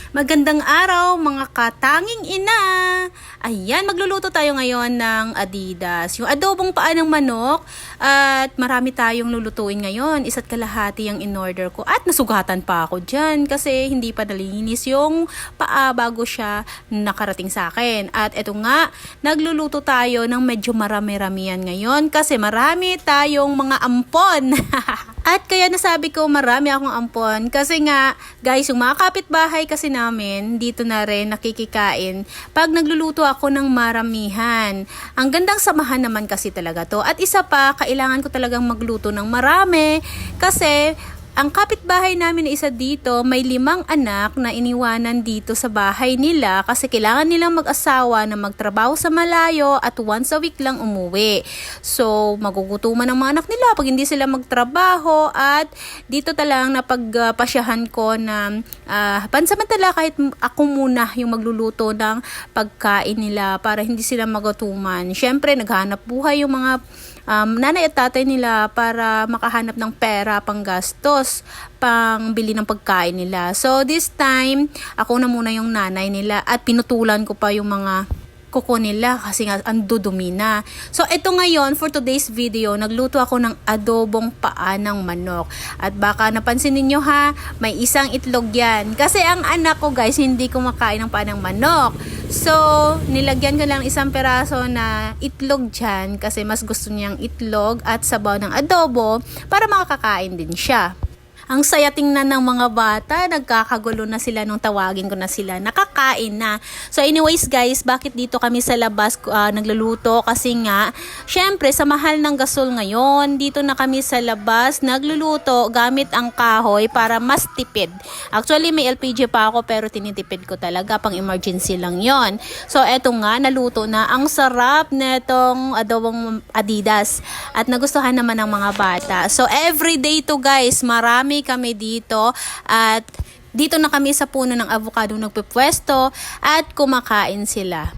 Magandang araw mga katanging ina! Ayan, magluluto tayo ngayon ng Adidas. Yung adobong paa ng manok at marami tayong lulutuin ngayon. Isa't kalahati ang in-order ko at nasugatan pa ako dyan kasi hindi pa nalinis yung paa bago siya nakarating sa akin. At eto nga, nagluluto tayo ng medyo marami-ramihan ngayon kasi marami tayong mga ampon. At kaya nasabi ko marami akong ampon kasi nga guys, yung mga kapitbahay kasi namin dito na rin nakikikain pag nagluluto ako ng maramihan. Ang gandang samahan naman kasi talaga to. At isa pa, kailangan ko talagang magluto ng marami kasi ang kapitbahay namin na isa dito, may 5 anak na iniwanan dito sa bahay nila kasi kailangan nilang mag-asawa na magtrabaho sa malayo at once a week lang umuwi. So, magugutuman ng mga anak nila pag hindi sila magtrabaho at dito talang napagpasyahan ko na pansamantala kahit ako muna yung magluluto ng pagkain nila para hindi sila magutuman. Siyempre, naghanap buhay yung mga nanay at tatay nila para makahanap ng pera pang gastos, pang bili ng pagkain nila. So this time, ako na muna yung nanay nila at pinutulan ko pa yung mga kuko nila kasi nga ang dudumi na. So ito ngayon for today's video, nagluto ako ng adobong paa ng manok. At baka napansin niyo ha, may isang itlog yan. Kasi ang anak ko guys, hindi kumakain ng paa ng manok. So nilagyan ko lang isang peraso na itlog dyan kasi mas gusto niyang itlog at sabaw ng adobo para makakakain din siya. Ang saya tingnan ng mga bata, nagkakagulo na sila nung tawagin ko na sila, nakakain na. So anyways guys, bakit dito kami sa labas nagluluto? Kasi nga, syempre sa mahal ng gasol ngayon, dito na kami sa labas nagluluto gamit ang kahoy para mas tipid. Actually may LPG pa ako pero tinitipid ko talaga, pang emergency lang yon. So eto nga, naluto na. Ang sarap netong adobong Adidas at nagustuhan naman ng mga bata. So everyday to guys, marami kami dito at dito na kami sa puno ng avocado nagpupwesto at kumakain sila.